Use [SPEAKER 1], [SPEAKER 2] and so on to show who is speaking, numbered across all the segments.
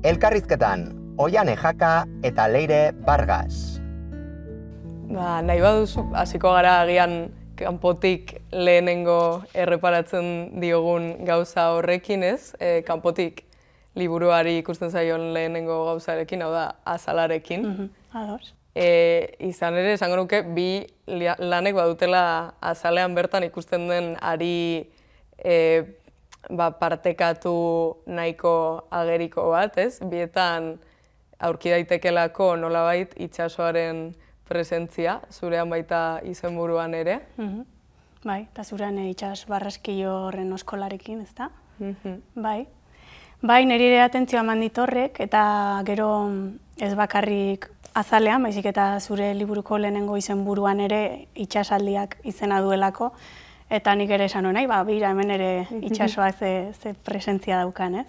[SPEAKER 1] Elkarrizketan, Oiane Jaka eta Leire Vargas.
[SPEAKER 2] Nahi baduzu, hasiko gara agian kanpotik lehenengo erreparatzen diogun gauza horrekin, ez? Kanpotik liburuari ikusten zaion lehenengo gauzarekin, hau da, azalarekin.
[SPEAKER 3] Ados.
[SPEAKER 2] Izan ere, esango nuke, bi lanek badutela azalean bertan ikusten den ari partekatu nahiko ageriko bat, ez? Bietan aurki daitekelako nolabait itsasoaren presentzia, zurean baita izenburuan ere.
[SPEAKER 3] Bai, eta zurean itsas barraskilo horren oskolarekin, ezta? Bai. Bai, niri ere atentzioa eman dit horrek, eta gero ez bakarrik azalean, baizik eta zure liburuko lehenengo izenburuan ere itsasaldiak izena duelako, eta nik ere esan nahi, bira hemen ere itsasoa ze presentzia daukan, ez?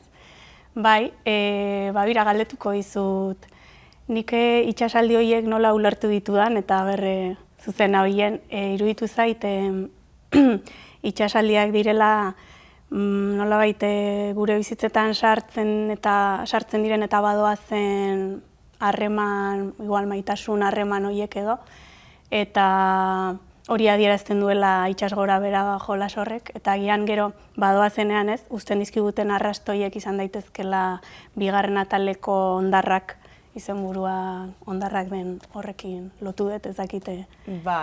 [SPEAKER 3] Bai, bira galdetuko dizut, nik itsasaldi horiek nola ulertu ditudan, eta berre zuzena horien iruditu zait itsasaldiak direla nolabait gure bizitzetan sartzen diren eta badoazen harreman, igual maitasun harreman horiek edo, eta hori adierazten duela itsas gora bera jolas horrek, eta agian gero badoazenean ez, uzten dizkiguten arrastoiek izan daitezkela bigarren ataleko hondarrak, izenburua hondarrak den horrekin lotu dut, ez dakite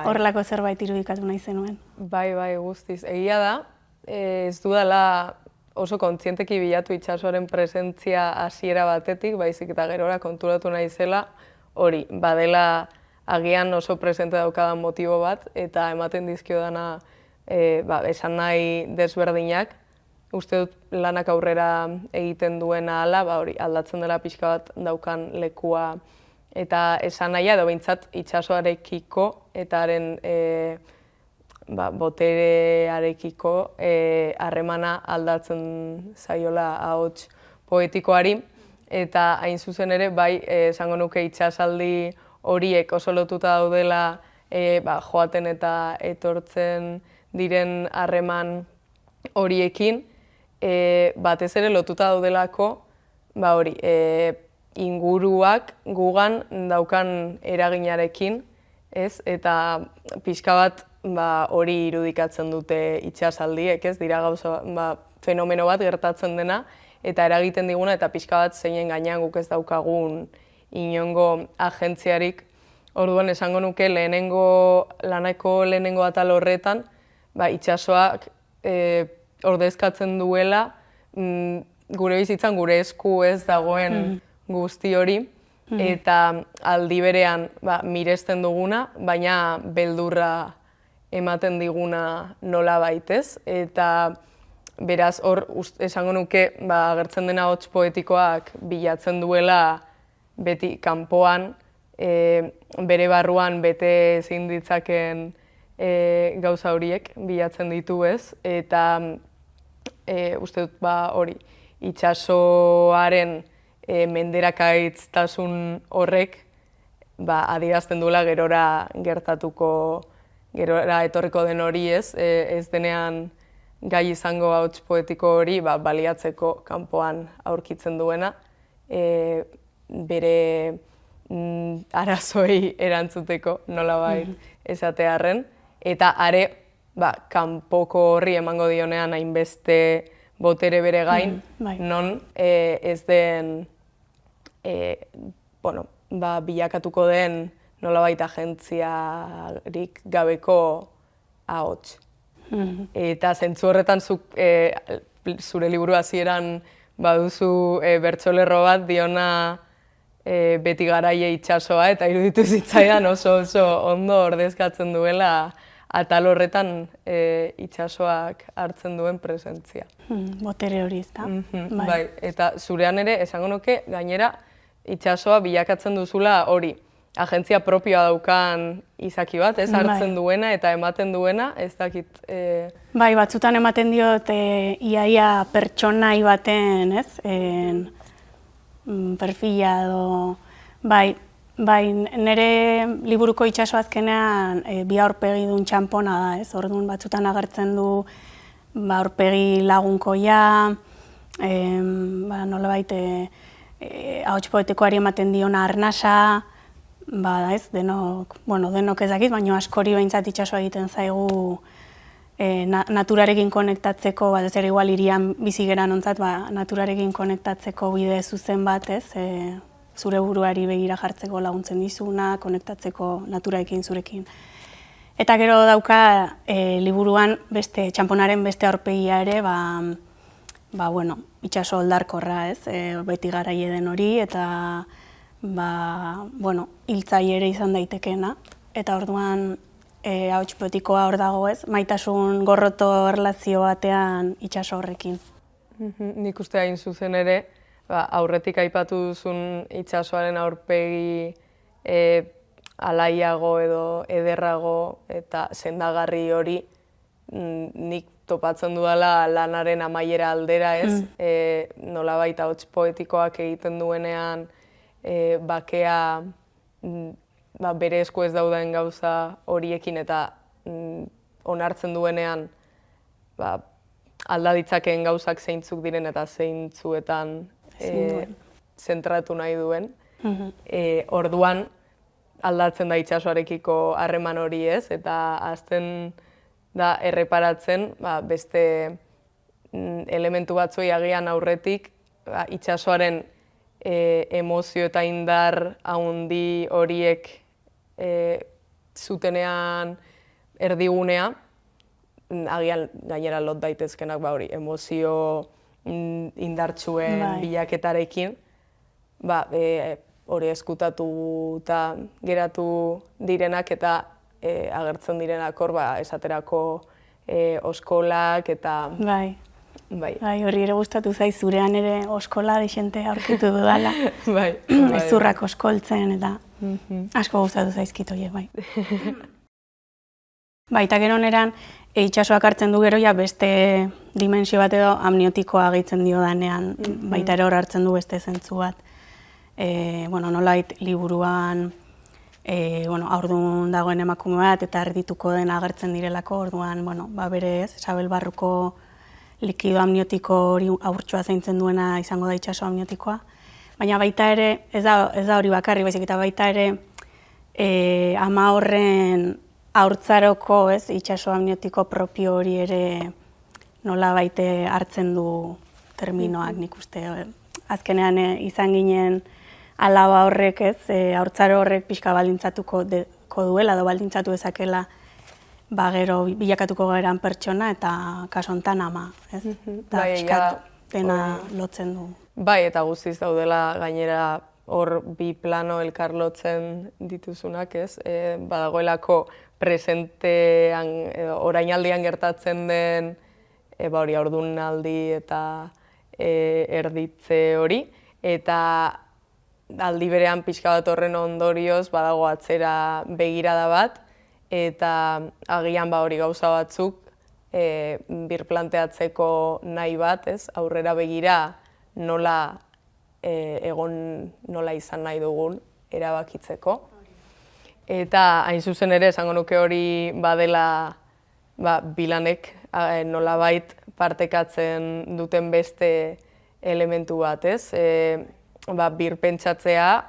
[SPEAKER 3] horrelako zerbait irudikatu nahi zenuen.
[SPEAKER 2] Bai, guztiz. Egia da, ez dudala oso kontzienteki bilatu itsasoaren presentzia hasiera batetik, baizik eta gerora konturatu nahi zela, hori, badela agian oso presente daukadan motibo bat, eta ematen dizkiodana esan nahi desberdinak. Uste dut lanak aurrera egiten duena hala, hori aldatzen dela pixka bat daukan lekua eta esan nahia, edo behintzat itsasoarekiko eta haren boterearekiko harremana aldatzen zaiola ahots poetikoari, eta hain zuzen ere, bai, esango nuke itsasaldi horiek oso lotuta daudela joaten eta etortzen diren harreman horiekin, batez ere lotuta daudelako, hori, inguruak gugan daukan eraginarekin, ez? Eta pixka bat hori irudikatzen dute itsasaldiek, ez? Dira gauza, fenomeno bat gertatzen dena, eta eragiten diguna, eta pixka bat zeinen gainean guk ez daukagun inongo agentziarik. Orduan esango nuke laneko lehenengo atal horretan, itsasoak ordezkatzen duela gure bizitzan gure esku ez dagoen guzti hori, eta aldi berean miresten duguna, baina beldurra ematen diguna nola baitez, eta beraz hor esango nuke agertzen dena ahots poetikoak bilatzen duela beti kanpoan, bere barruan bete ezin ditzaken gauza horiek bilatzen ditu ez, eta uste dut hori itsasoaren menderakaitztasun horrek adierazten duela gerora etorriko den hori ez, ez denean gai izango ahots poetiko hori baliatzeko kanpoan aurkitzen duena, bere arazoei erantzuteko nolabait esatearren, eta are kanpoko horri emango dionean hainbeste botere bere gain, non ez den bilakatuko den nolabait agentziarik gabeko ahots. Eta zentzu horretan zure liburu hasieran baduzu bertsolerro bat diona beti garaie itsasoa, eta iruditu zitzaidan oso ondo ordezkatzen duela atal horretan itsasoak hartzen duen presentzia.
[SPEAKER 3] Botere hori, ezta?
[SPEAKER 2] Bai, eta zurean ere esango nuke gainera itsasoa bilakatzen duzula hori, agentzia propioa daukan izaki bat, ez hartzen duena eta ematen duena, ez dakit...
[SPEAKER 3] Bai, batzutan ematen diot iaia pertsonai baten, ez? Perfila edo... Bai, nire liburuko itsaso azkenean bi aurpegi duen txanpona da, ez? Orduan batzutan agertzen du aurpegi lagunkoia, nolabait ahots poetikoari ematen diona arnasa, denok ez dakit, baina askori behintzat itsasoa egiten zaigu naturarekin konektatzeko, ez ere igual hirian bizi geran ontzat, naturarekin konektatzeko bide zuzen bat, zure buruari begira jartzeko laguntzen dizuna, konektatzeko naturarekin zurekin. Eta gero dauka liburuan txanponaren beste aurpegia ere, itsaso oldarkorra, beti garaile den hori, eta hiltzaile ere izan daitekeena. Eta orduan ahots poetikoa hor dago, maitasun gorroto erlazio batean itsaso horrekin.
[SPEAKER 2] Nik uste hain zuzen ere, aurretik aipatu duzun itsasoaren aurpegi alaiago edo ederrago eta sendagarri hori nik topatzen dudala lanaren amaiera aldera, nolabait ahots poetikoak egiten duenean bakea bere esku ez dauden gauza horiekin eta onartzen duenean alda ditzakeen gauzak zeintzuk diren eta zeintzuetan zentratu nahi duen. Orduan aldatzen da itsasoarekiko harreman hori, eta hasten da erreparatzen beste elementu batzuei agian aurretik itsasoaren emozio eta indar handi horiek zutenean erdigunea, agian gainera lot daitezkenak emozio indartsuen bilaketarekin, hori eskutatu eta geratu direnak eta agertzen direnak hor, esaterako oskolak eta...
[SPEAKER 3] Hori ere gustatu zaiz, zurean ere oskola dixente aurkitu dudala. Ezurrak oskoltzen eta asko gustatu zaizkit horiek, Eta gero neran, itsasoak hartzen du gero beste dimensio bat edo amniotikoa gehitzen dio danean, baita ere hor hartzen du beste zentzu bat. Nolait liburuan haurdun dagoen emakume bat eta erdituko den agertzen direlako, orduan bere Isabel Barruko likido amniotiko hori haurtxoa zaintzen duena izango da itsaso amniotikoa. Baina baita ere, ez da hori bakarri, baizik eta baita ere ama horren haurtzaroko itsaso amniotiko propio hori ere nola baite hartzen du terminoak, nik uste. Azkenean izan ginen alaba horrek, haurtzaro horrek pixka baldintzatuko duela, edo baldintzatu dezakela gero bilakatuko geran pertsona eta kaso hontan ama, eta pixkat dena lotzen du.
[SPEAKER 2] Eta guztiz daudela gainera hor bi plano elkar lotzen dituzunak, badagoelako presentean, orainaldian gertatzen den hori haurdunaldi eta erditze hori, eta aldi berean pixka bat horren ondorioz badago atzera begirada bat, eta agian hori gauza batzuk birplanteatzeko nahi bat, aurrera begira nola nola izan nahi dugun erabakitzeko. Eta hain zuzen ere esango nuke hori badela bilanek nolabait partekatzen duten beste elementu bat, birpentsatzea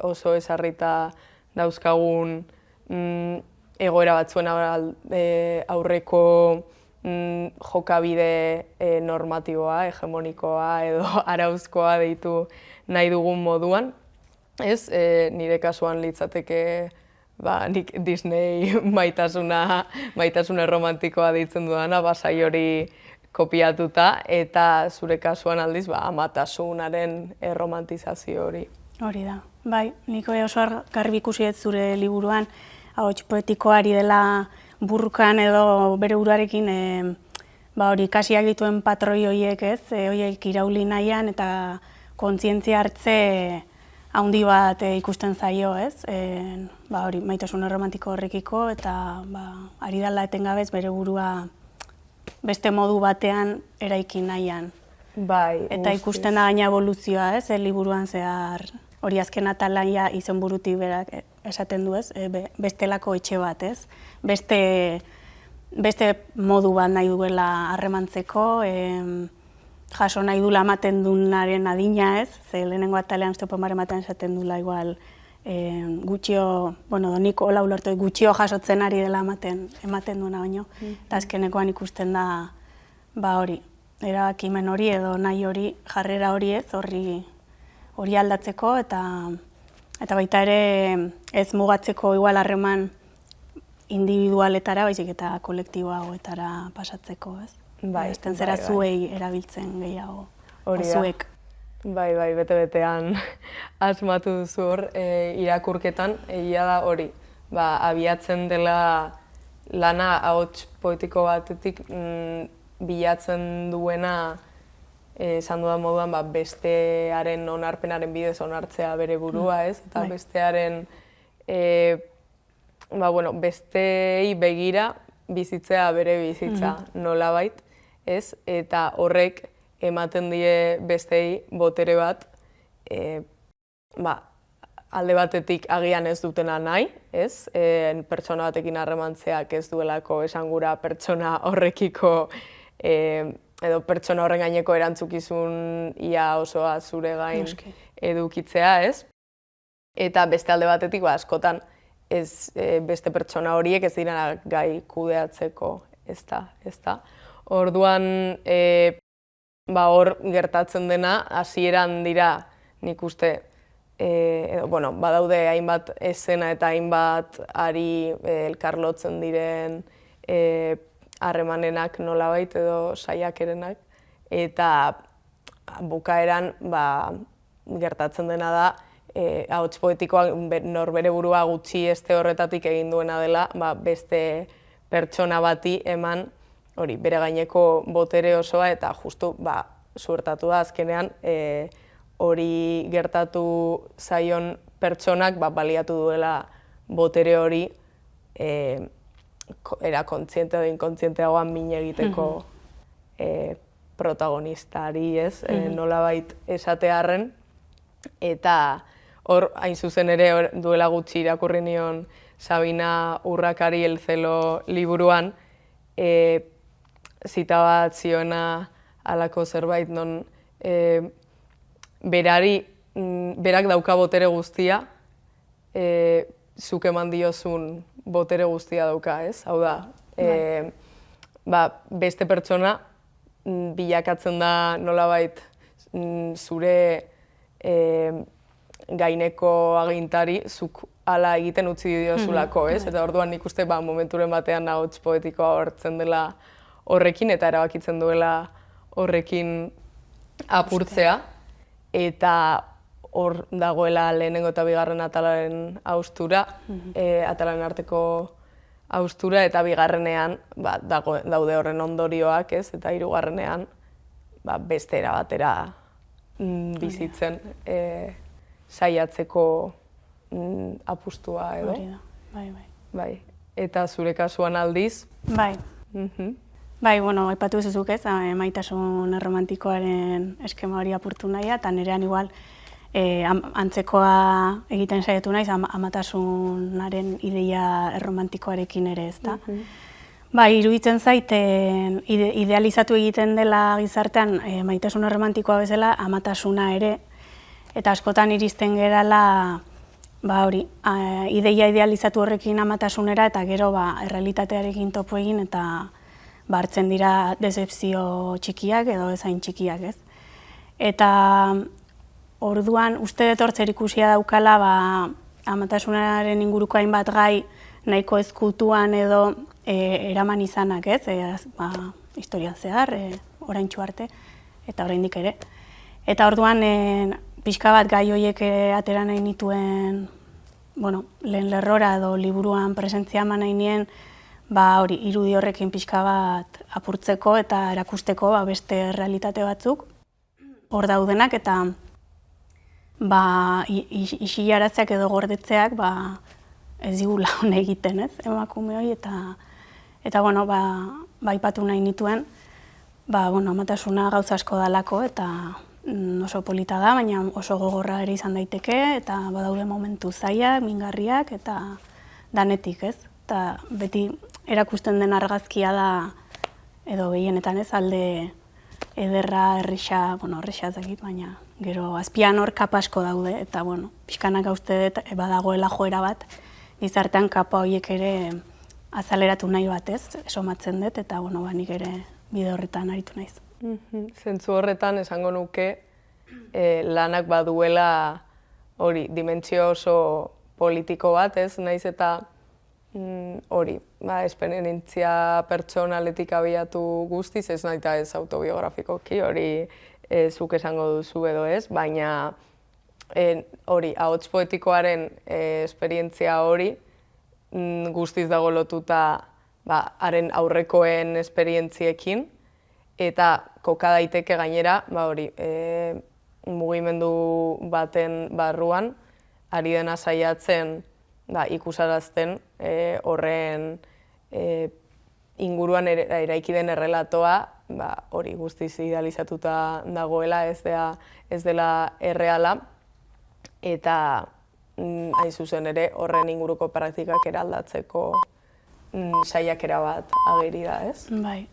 [SPEAKER 2] oso ezarrita dauzkagun egoera batzuen aurreko jokabide normatiboa, hegemonikoa edo arauzkoa deitu nahi dugun moduan. Nire kasuan litzateke nik Disney maitasuna romantikoa deitzen dudana, basai hori kopiatuta, eta zure kasuan aldiz amatasunaren romantizazio hori.
[SPEAKER 3] Hori da. Nik oso garbi ikusi dut zure liburuan, ahots poetikoari dela burrukan edo bere buruarekin hori ikasiak dituen patroi horiek, horiek irauli nahian eta kontzientzia hartze handi bat ikusten zaio, hori maitasun erromantiko horrekiko, eta ari dela etengabez bere burua beste modu batean eraiki nahian. Eta ikusten da gaina evoluzioa, liburuan zehar hori azken atalaia izenburutik berak esaten du, bestelako etxe bat, beste modu bat nahi duela harremantzeko, jaso nahi dula ematen dunaren adina ez, ze lehenengo atalean Stepomar ematen esaten dula igual gutxio, bueno, nik hola ulertu gutxio jasotzen ari dela ematen duena baino, eta azkenekoan ikusten da, ba hori, erabakimen hori edo nahi hori, jarrera hori ez, hori aldatzeko eta baita ere ez mugatzeko igual harreman individualetara, baizik eta kolektiboagoetara pasatzeko, ez?
[SPEAKER 2] Bai,
[SPEAKER 3] esten zera zuei erabiltzen gehiago, zuek.
[SPEAKER 2] Bai, bete-betean asmatu duzu hor irakurketan, egia da hori, abiatzen dela lana ahots poetiko batetik bilatzen duena esan dudan moduan bestearen onarpenaren bidez onartzea bere burua, ez? Eta bestearen, besteei begira bizitzea bere bizitza nolabait, ez? Eta horrek ematen die bestei botere bat, alde batetik agian ez dutena nahi, ez? Pertsona batekin harremantzeak ez duelako esangura pertsona horrekiko edo pertsona horren gaineko erantzukizun ia osoa zure gain edukitzea, ez? Eta beste alde batetik, askotan ez beste pertsona horiek ez dira gai kudeatzeko, ezta. Orduan, hor gertatzen dena, hasieran dira, nik uste, badaude hainbat eszena eta hainbat ari elkarlotzen diren harremanenak nolabait edo saiakerenak, eta bukaeran gertatzen dena da, ahots poetikoa norbere burua gutxi este horretatik egin duena dela, beste pertsona bati eman hori bere gaineko botere osoa eta justu suertatu da azkenean hori gertatu zaion pertsonak baliatu duela botere hori era kontziente edo inkontzienteagoan min egiteko protagonistari, ez? Nolabait esatearren, eta hor, hain zuzen ere, duela gutxi irakurri nion Sabina Urrakari El Celo liburuan, zita bat ziona halako zerbait, non berak dauka botere guztia, zuk eman diozun botere guztia dauka, ez? Hau da, beste pertsona bilakatzen da nolabait zure gaineko agintari, zuk hala egiten utzi diozulako, ez? Eta orduan nik uste momenturen batean ahots poetikoa hortzen dela horrekin, eta erabakitzen duela horrekin apurtzea, eta hor dagoela lehenengo eta bigarren atalaren haustura, atalaren arteko haustura, eta bigarrenean daude horren ondorioak, ez? Eta hirugarrenean beste era batera bizitzen saiatzeko apustua edo. Bai. Eta zure kasuan aldiz?
[SPEAKER 3] Bai. Aipatu zuzuk ez, maitasun erromantikoaren eskema hori apurtu nahia, eta nirean igual antzekoa egiten saiatu naiz, amatasunaren ideia erromantikoarekin ere, ez da. Iruditzen zaiten idealizatu egiten dela gizartean maitasun erromantikoa bezala, amatasuna ere, eta askotan iristen gerala ideia idealizatu horrekin amatasunera, eta gero errealitatearekin topo egin, eta hartzen dira decepzio txikiak edo ezain txikiak, ez? Eta orduan, uste dut hor zerikusia daukala amatasunaren inguruko hainbat gai nahiko ezkutuan edo eraman izanak, ez? Historian zehar, oraintsu arte, eta oraindik ere. Eta orduan, pixka bat gai horiek atera nahi nituen, lehen lerrora edo liburuan presentzia eman nahi nien, irudi horrekin pixka bat apurtzeko eta erakusteko beste realitate batzuk hor daudenak, eta isilaratzeak edo gordetzeak ez digula hon egiten, ez, emakume hori, eta aipatu nahi nituen, amatasuna gauza asko dalako, eta oso polita da, baina oso gogorra ere izan daiteke, eta badaude momentu zailak, mingarriak, eta danetik, ez? Eta beti erakusten den argazkia da, edo gehienetan ez, alde ederra, erresa, erresa ez dakit, baina gero azpian hor kapa asko daude, eta pixkanak uste dut badagoela joera bat, gizartean kapa horiek ere azaleratu nahi batez, somatzen dut, eta nik ere bide horretan aritu naiz.
[SPEAKER 2] Zentzu horretan esango nuke lanak baduela hori, dimentsio oso politiko bat, ez? Naiz eta hori, esperientzia pertsonaletik abiatu guztiz, ez nahi ez autobiografikoki, hori zuk esango duzu edo ez, baina hori, ahots poetikoaren esperientzia hori guztiz dago lotuta haren aurrekoen esperientziekin, eta koka daiteke gainera, hori, mugimendu baten barruan, ari dena saiatzen ikusarazten horren inguruan eraiki den errelatoa hori guztiz idealizatuta dagoela, ez dela erreala, eta hain zuzen ere horren inguruko praktikak eraldatzeko saiakera bat ageri da, ez?
[SPEAKER 3] Bai.